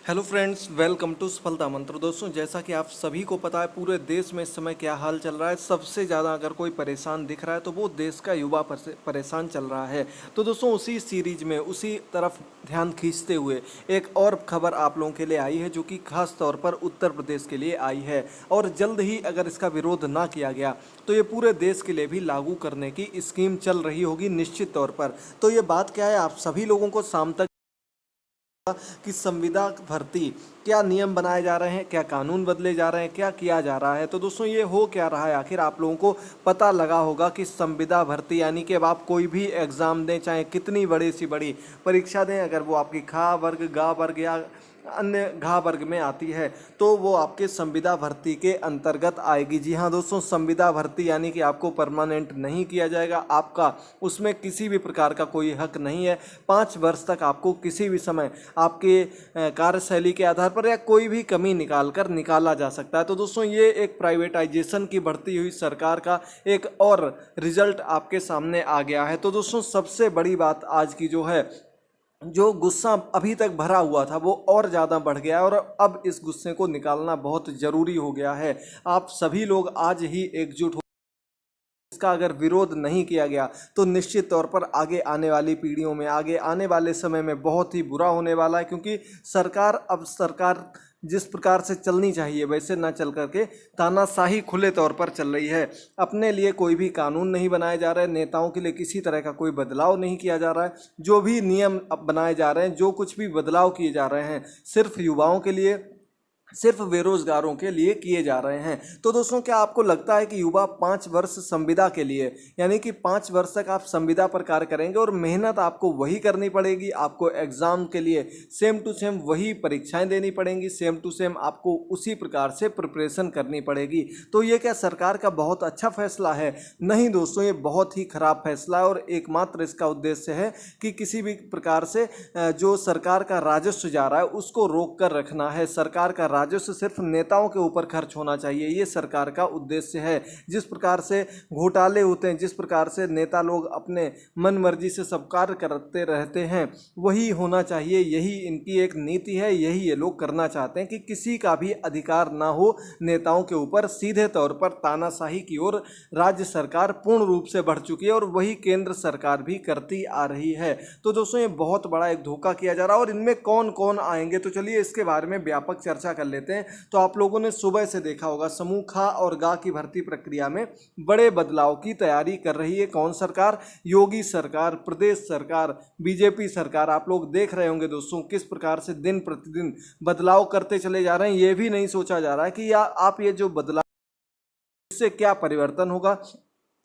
Hello friends, welcome to सफलता मंत्र। दोस्तों, जैसा कि आप सभी को पता है पूरे देश में इस समय क्या हाल चल रहा है। सबसे ज़्यादा अगर कोई परेशान दिख रहा है तो वो देश का युवा परेशान चल रहा है। तो दोस्तों, उसी सीरीज में उसी तरफ ध्यान खींचते हुए एक और खबर आप लोगों के लिए आई है, जो कि खास तौर पर उत्तर प्रदेश के लिए आई है। और जल्द ही अगर इसका विरोध ना किया गया तो ये पूरे देश के लिए भी लागू करने की स्कीम चल रही होगी निश्चित तौर पर। तो ये बात क्या है, आप सभी लोगों को शाम तक कि संविदा भर्ती क्या नियम बनाए जा रहे हैं, क्या कानून बदले जा रहे हैं, क्या किया जा रहा है। तो दोस्तों, ये हो क्या रहा है आखिर, आप लोगों को पता लगा होगा कि संविदा भर्ती यानी कि अब आप कोई भी एग्ज़ाम दें, चाहे कितनी बड़ी सी बड़ी परीक्षा दें, अगर वो आपकी खा वर्ग, गा वर्ग या अन्य घा वर्ग में आती है तो वो आपके संविदा भर्ती के अंतर्गत आएगी। जी हाँ दोस्तों, संविदा भर्ती यानी कि आपको परमानेंट नहीं किया जाएगा, आपका उसमें किसी भी प्रकार का कोई हक नहीं है। 5 वर्ष तक आपको किसी भी समय आपके कार्यशैली के आधार पर या कोई भी कमी निकाल कर निकाला जा सकता है। तो दोस्तों, ये एक प्राइवेटाइजेशन की बढ़ती हुई सरकार का एक और रिजल्ट आपके सामने आ गया है। तो दोस्तों, सबसे बड़ी बात आज की जो है, जो गुस्सा अभी तक भरा हुआ था वो और ज़्यादा बढ़ गया है और अब इस गुस्से को निकालना बहुत ज़रूरी हो गया है। आप सभी लोग आज ही एकजुट हो, इसका अगर विरोध नहीं किया गया तो निश्चित तौर पर आगे आने वाली पीढ़ियों में, आगे आने वाले समय में बहुत ही बुरा होने वाला है। क्योंकि सरकार जिस प्रकार से चलनी चाहिए वैसे ना चल करके तानाशाही खुले तौर पर चल रही है। अपने लिए कोई भी कानून नहीं बनाए जा रहे, नेताओं के लिए किसी तरह का कोई बदलाव नहीं किया जा रहा है। जो भी नियम अब बनाए जा रहे हैं, जो कुछ भी बदलाव किए जा रहे हैं, सिर्फ युवाओं के लिए, सिर्फ बेरोजगारों के लिए किए जा रहे हैं। तो दोस्तों, क्या आपको लगता है कि युवा 5 वर्ष संविदा के लिए, यानी कि 5 वर्ष तक आप संविदा पर कार्य करेंगे और मेहनत आपको वही करनी पड़ेगी, आपको एग्जाम के लिए सेम टू सेम वही परीक्षाएं देनी पड़ेंगी, सेम टू सेम आपको उसी प्रकार से प्रिपरेशन करनी पड़ेगी। तो ये क्या सरकार का बहुत अच्छा फैसला है? नहीं दोस्तों, ये बहुत ही खराब फैसला है और एकमात्र इसका उद्देश्य है कि किसी भी प्रकार से जो सरकार का राजस्व जा रहा है उसको रोक कर रखना है। सरकार का राजस्व सिर्फ नेताओं के ऊपर खर्च होना चाहिए, ये सरकार का उद्देश्य है। जिस प्रकार से घोटाले होते हैं, जिस प्रकार से नेता लोग अपने मन मर्जी से सब कार्य करते रहते हैं, वही होना चाहिए। यही इनकी एक नीति है, यही ये लोग करना चाहते हैं कि किसी का भी अधिकार ना हो नेताओं के ऊपर। सीधे तौर पर तानाशाही की ओर राज्य सरकार पूर्ण रूप से बढ़ चुकी है और वही केंद्र सरकार भी करती आ रही है। तो दोस्तों, ये बहुत बड़ा एक धोखा किया जा रहा है और इनमें कौन कौन आएंगे, तो चलिए इसके बारे में व्यापक चर्चा कर लेते हैं। तो आप लोगों ने सुबह से देखा होगा, समूह खा और गा की भर्ती प्रक्रिया में बड़े बदलाव की तैयारी कर रही है कौन सरकार? योगी सरकार, प्रदेश सरकार, बीजेपी सरकार। आप लोग देख रहे होंगे दोस्तों किस प्रकार से दिन प्रतिदिन बदलाव करते चले जा रहे हैं। ये भी नहीं सोचा जा रहा है कि या आप ये जो बदलाव, इससे क्या परिवर्तन होगा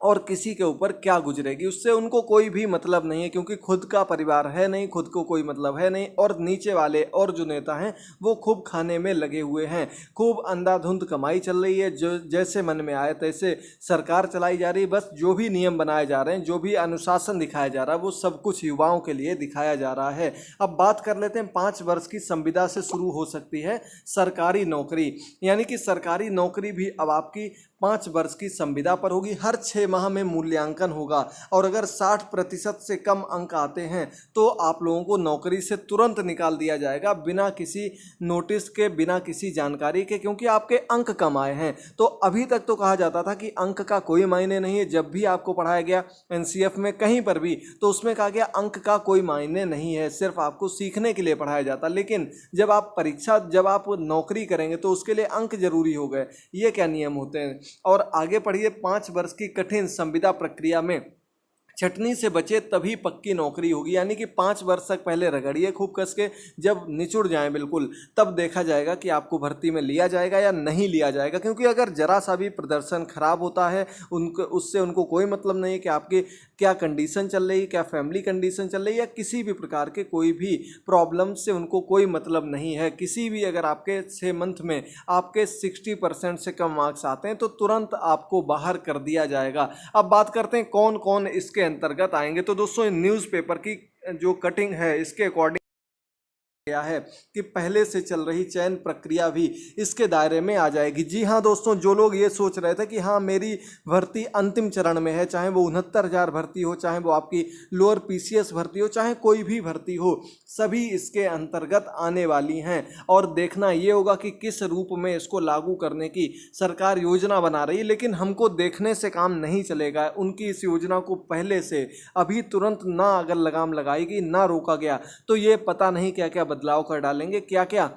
और किसी के ऊपर क्या गुजरेगी, उससे उनको कोई भी मतलब नहीं है। क्योंकि खुद का परिवार है नहीं, खुद को कोई मतलब है नहीं, और नीचे वाले और जो नेता हैं वो खूब खाने में लगे हुए हैं। खूब अंधाधुंध कमाई चल रही है, जो जैसे मन में आए तैसे सरकार चलाई जा रही है। बस जो भी नियम बनाए जा रहे हैं, जो भी अनुशासन दिखाया जा रहा है, वो सब कुछ युवाओं के लिए दिखाया जा रहा है। अब बात कर लेते हैं, 5 वर्ष की संविदा से शुरू हो सकती है सरकारी नौकरी, यानी कि सरकारी नौकरी भी अब आपकी 5 वर्ष की संविदा पर होगी। हर 6 माह में मूल्यांकन होगा और अगर 60% से कम अंक आते हैं तो आप लोगों को नौकरी से तुरंत निकाल दिया जाएगा, बिना किसी नोटिस के, बिना किसी जानकारी के, क्योंकि आपके अंक कम आए हैं। तो अभी तक तो कहा जाता था कि अंक का कोई मायने नहीं है। जब भी आपको पढ़ाया गया एनसीएफ में कहीं पर भी, तो उसमें कहा गया अंक का कोई मायने नहीं है, सिर्फ आपको सीखने के लिए पढ़ाया जाता। लेकिन जब आप नौकरी करेंगे तो उसके लिए अंक जरूरी हो गए। ये क्या नियम होते हैं? और आगे पढ़िए, 5 वर्ष की कठिन संविदा प्रक्रिया में छटनी से बचे तभी पक्की नौकरी होगी। यानी कि 5 वर्ष तक पहले रगड़िए खूब कस के, जब निचुड़ जाए बिल्कुल, तब देखा जाएगा कि आपको भर्ती में लिया जाएगा या नहीं लिया जाएगा। क्योंकि अगर जरा सा भी प्रदर्शन खराब होता है, उससे उनको कोई मतलब नहीं है कि आपकी क्या कंडीशन चल रही है, क्या फैमिली कंडीशन चल रही है, या किसी भी प्रकार के कोई भी प्रॉब्लम से उनको कोई मतलब नहीं है। किसी भी, अगर आपके 6 मंथ में आपके 60% से कम मार्क्स आते हैं तो तुरंत आपको बाहर कर दिया जाएगा। अब बात करते हैं कौन कौन इसके अंतर्गत आएंगे। तो दोस्तों, न्यूज़पेपर की जो कटिंग है इसके अकॉर्डिंग गया है कि पहले से चल रही चयन प्रक्रिया भी इसके दायरे में आ जाएगी। जी हाँ दोस्तों, जो लोग ये सोच रहे थे कि हाँ मेरी भर्ती अंतिम चरण में है, चाहे वो 69,000 भर्ती हो, चाहे वो आपकी लोअर पीसीएस भर्ती हो, चाहे कोई भी भर्ती हो, सभी इसके अंतर्गत आने वाली हैं। और देखना ये होगा कि किस रूप में इसको लागू करने की सरकार योजना बना रही है। लेकिन हमको देखने से काम नहीं चलेगा, उनकी इस योजना को पहले से अभी तुरंत ना अगर लगाम लगाई गई, ना रोका गया, तो ये पता नहीं क्या क्या बदलाव कर डालेंगे, क्या क्या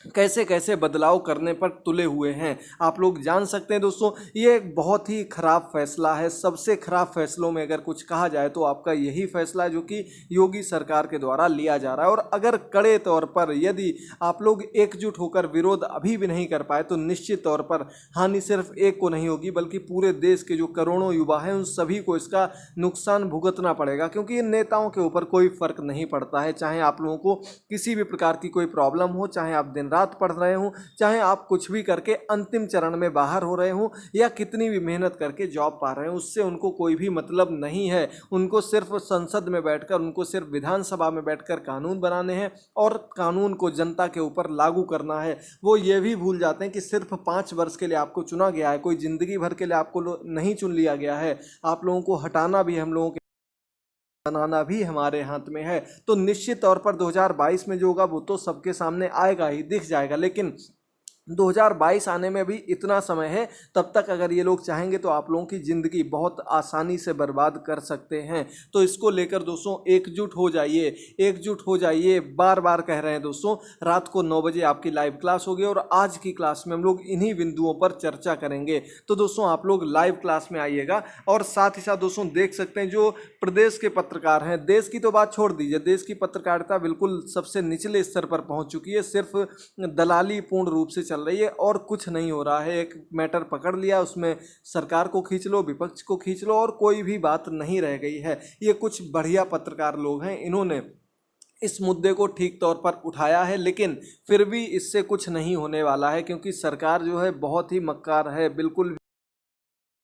कैसे कैसे बदलाव करने पर तुले हुए हैं। आप लोग जान सकते हैं दोस्तों, ये एक बहुत ही खराब फैसला है। सबसे खराब फैसलों में अगर कुछ कहा जाए तो आपका यही फैसला है जो कि योगी सरकार के द्वारा लिया जा रहा है। और अगर कड़े तौर पर यदि आप लोग एकजुट होकर विरोध अभी भी नहीं कर पाए तो निश्चित तौर पर हानि सिर्फ एक को नहीं होगी, बल्कि पूरे देश के जो करोड़ों युवा हैं उन सभी को इसका नुकसान भुगतना पड़ेगा। क्योंकि इन नेताओं के ऊपर कोई फर्क नहीं पड़ता है, चाहे आप लोगों को किसी भी प्रकार की कोई प्रॉब्लम हो, चाहे आप दिन रात पढ़ रहे हो, चाहे आप कुछ भी करके अंतिम चरण में बाहर हो रहे हो, या कितनी भी मेहनत करके जॉब पा रहे हो, उससे उनको कोई भी मतलब नहीं है। उनको सिर्फ संसद में बैठकर, उनको सिर्फ विधानसभा में बैठकर कानून बनाने हैं और कानून को जनता के ऊपर लागू करना है। वो ये भी भूल जाते हैं कि सिर्फ 5 वर्ष के लिए आपको चुना गया है, कोई जिंदगी भर के लिए आपको नहीं चुन लिया गया है। आप लोगों को हटाना भी हम लोगों के बनाना भी हमारे हाथ में है। तो निश्चित तौर पर 2022 में जो होगा वो तो सबके सामने आएगा ही, दिख जाएगा। लेकिन 2022 आने में भी इतना समय है, तब तक अगर ये लोग चाहेंगे तो आप लोगों की ज़िंदगी बहुत आसानी से बर्बाद कर सकते हैं। तो इसको लेकर दोस्तों एकजुट हो जाइए, एकजुट हो जाइए। बार बार कह रहे हैं दोस्तों, रात को 9 बजे आपकी लाइव क्लास होगी और आज की क्लास में हम लोग इन्हीं बिंदुओं पर चर्चा करेंगे। तो दोस्तों आप लोग लाइव क्लास में आइएगा। और साथ ही साथ दोस्तों देख सकते हैं जो प्रदेश के पत्रकार हैं, देश की तो बात छोड़ दीजिए, देश की पत्रकारिता बिल्कुल सबसे निचले स्तर पर पहुंच चुकी है। सिर्फ दलाली पूर्ण रूप से चल रही है और कुछ नहीं हो रहा है। एक मैटर पकड़ लिया, उसमें सरकार को खींच लो, विपक्ष को खींच लो, और कोई भी बात नहीं रह गई है। ये कुछ बढ़िया पत्रकार लोग हैं, इन्होंने इस मुद्दे को ठीक तौर पर उठाया है, लेकिन फिर भी इससे कुछ नहीं होने वाला है। क्योंकि सरकार जो है बहुत ही मक्कार है, बिल्कुल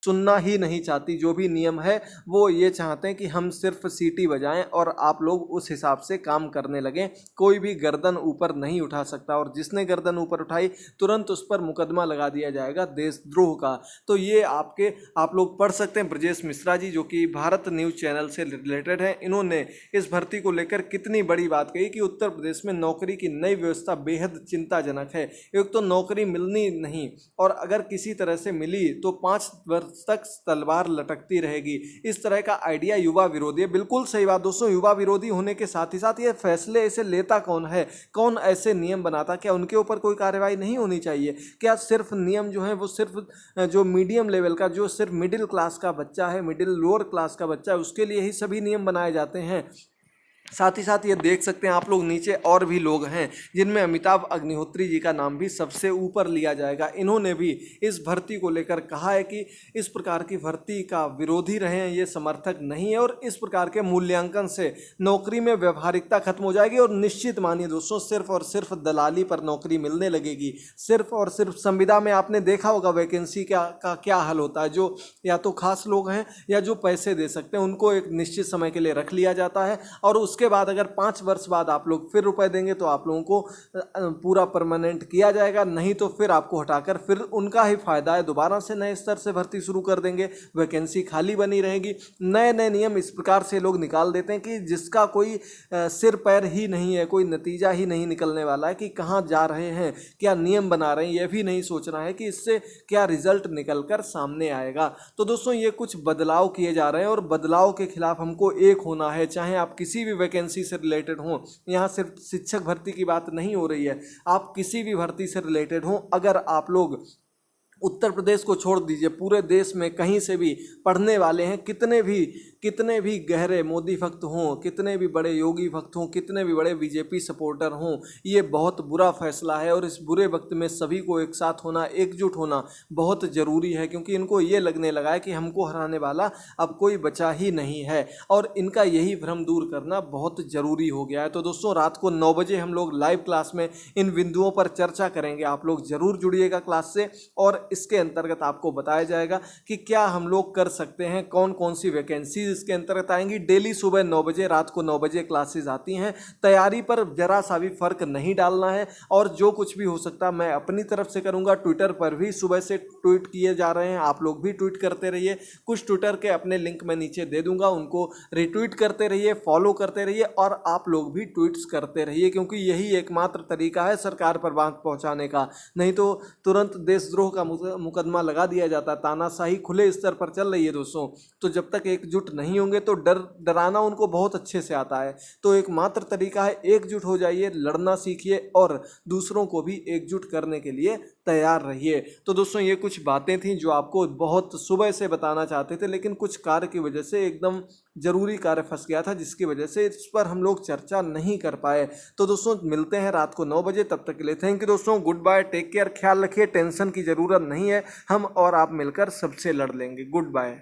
सुनना ही नहीं चाहती। जो भी नियम है वो ये चाहते हैं कि हम सिर्फ सीटी बजाएं और आप लोग उस हिसाब से काम करने लगें। कोई भी गर्दन ऊपर नहीं उठा सकता, और जिसने गर्दन ऊपर उठाई तुरंत उस पर मुकदमा लगा दिया जाएगा देशद्रोह का। तो ये आप लोग पढ़ सकते हैं। ब्रजेश मिश्रा जी जो कि भारत न्यूज़ चैनल से रिलेटेड हैं, इन्होंने इस भर्ती को लेकर कितनी बड़ी बात कही कि उत्तर प्रदेश में नौकरी की नई व्यवस्था बेहद चिंताजनक है। एक तो नौकरी मिलनी नहीं, और अगर किसी तरह से मिली तो 5 वर्ष तक तलवार लटकती रहेगी। इस तरह का आइडिया युवा विरोधी है। बिल्कुल सही बात दोस्तों, युवा विरोधी होने के साथ ही साथ ये फैसले ऐसे लेता कौन है, कौन ऐसे नियम बनाता? क्या उनके ऊपर कोई कार्रवाई नहीं होनी चाहिए? क्या सिर्फ नियम जो है वो सिर्फ जो मीडियम लेवल का, जो सिर्फ मिडिल क्लास का बच्चा है, मिडिल लोअर क्लास का बच्चा है, उसके लिए ही सभी नियम बनाए जाते हैं? साथ ही साथ ये देख सकते हैं आप लोग नीचे और भी लोग हैं जिनमें अमिताभ अग्निहोत्री जी का नाम भी सबसे ऊपर लिया जाएगा। इन्होंने भी इस भर्ती को लेकर कहा है कि इस प्रकार की भर्ती का विरोधी रहे हैं, ये समर्थक नहीं है, और इस प्रकार के मूल्यांकन से नौकरी में व्यवहारिकता खत्म हो जाएगी। और निश्चित मानिए दोस्तों, सिर्फ और सिर्फ दलाली पर नौकरी मिलने लगेगी। सिर्फ और सिर्फ संविदा में आपने देखा होगा वैकेंसी का क्या हाल होता है। जो या तो खास लोग हैं या जो पैसे दे सकते हैं, उनको एक निश्चित समय के लिए रख लिया जाता है, और उसके बाद अगर 5 वर्ष बाद आप लोग फिर रुपए देंगे तो आप लोगों को पूरा परमानेंट किया जाएगा, नहीं तो फिर आपको हटाकर फिर उनका ही फायदा है, दोबारा से नए स्तर से भर्ती शुरू कर देंगे, वैकेंसी खाली बनी रहेगी। नए नए नियम इस प्रकार से लोग निकाल देते हैं कि जिसका कोई सिर पैर ही नहीं है, कोई नतीजा ही नहीं निकलने वाला है कि कहाँ जा रहे हैं, क्या नियम बना रहे हैं, यह भी नहीं सोचना है कि इससे क्या रिजल्ट निकल कर सामने आएगा। तो दोस्तों ये कुछ बदलाव किए जा रहे हैं, और बदलाव के खिलाफ हमको एक होना है। चाहे आप किसी भी वैकेंसी से रिलेटेड हो, यहाँ सिर्फ शिक्षक भर्ती की बात नहीं हो रही है, आप किसी भी भर्ती से रिलेटेड हो, अगर आप लोग उत्तर प्रदेश को छोड़ दीजिए, पूरे देश में कहीं से भी पढ़ने वाले हैं, कितने भी गहरे मोदी भक्त हों, कितने भी बड़े योगी भक्त हों, कितने भी बड़े बीजेपी सपोर्टर हों, ये बहुत बुरा फैसला है। और इस बुरे वक्त में सभी को एक साथ होना, एकजुट होना बहुत ज़रूरी है, क्योंकि इनको ये लगने लगा है कि हमको हराने वाला अब कोई बचा ही नहीं है, और इनका यही भ्रम दूर करना बहुत ज़रूरी हो गया है। तो दोस्तों रात को 9 बजे हम लोग लाइव क्लास में इन बिंदुओं पर चर्चा करेंगे। आप लोग ज़रूर जुड़िएगा क्लास से, और और इसके अंतर्गत आपको बताया जाएगा कि क्या हम लोग कर सकते हैं, कौन कौन सी वैकेंसीज इसके अंतर्गत आएंगी। डेली सुबह 9 बजे, रात को 9 बजे क्लासेज आती हैं। तैयारी पर जरा सा भी फर्क नहीं डालना है और जो कुछ भी हो सकता है मैं अपनी तरफ से करूंगा। ट्विटर पर भी सुबह से ट्वीट किए जा रहे हैं, आप लोग भी ट्वीट करते रहिए। कुछ ट्विटर के अपने लिंक मैं नीचे दे दूंगा, उनको रिट्वीट करते रहिए, फॉलो करते रहिए और आप लोग भी ट्वीट्स करते रहिए, क्योंकि यही एकमात्र तरीका है सरकार पर बात पहुंचाने का। नहीं तो तुरंत देशद्रोह का मुकदमा लगा दिया जाता है। तानाशाही खुले स्तर पर चल रही है दोस्तों, तो जब तक एकजुट नहीं होंगे तो डराना उनको बहुत अच्छे से आता है। तो एकमात्र तरीका है एकजुट हो जाइए, लड़ना सीखिए और दूसरों को भी एकजुट करने के लिए तैयार रहिए। तो दोस्तों ये कुछ बातें थी जो आपको बहुत सुबह से बताना चाहते थे, लेकिन कुछ कार्य की वजह से एकदम जरूरी कार्य फंस गया था, जिसकी वजह से इस पर हम लोग चर्चा नहीं कर पाए। तो दोस्तों मिलते हैं रात को 9 बजे, तब तक के लिए थैंक यू दोस्तों, गुड बाय, टेक केयर, ख्याल रखिए, टेंशन की ज़रूरत नहीं है, हम और आप मिलकर सबसे लड़ लेंगे। Good bye.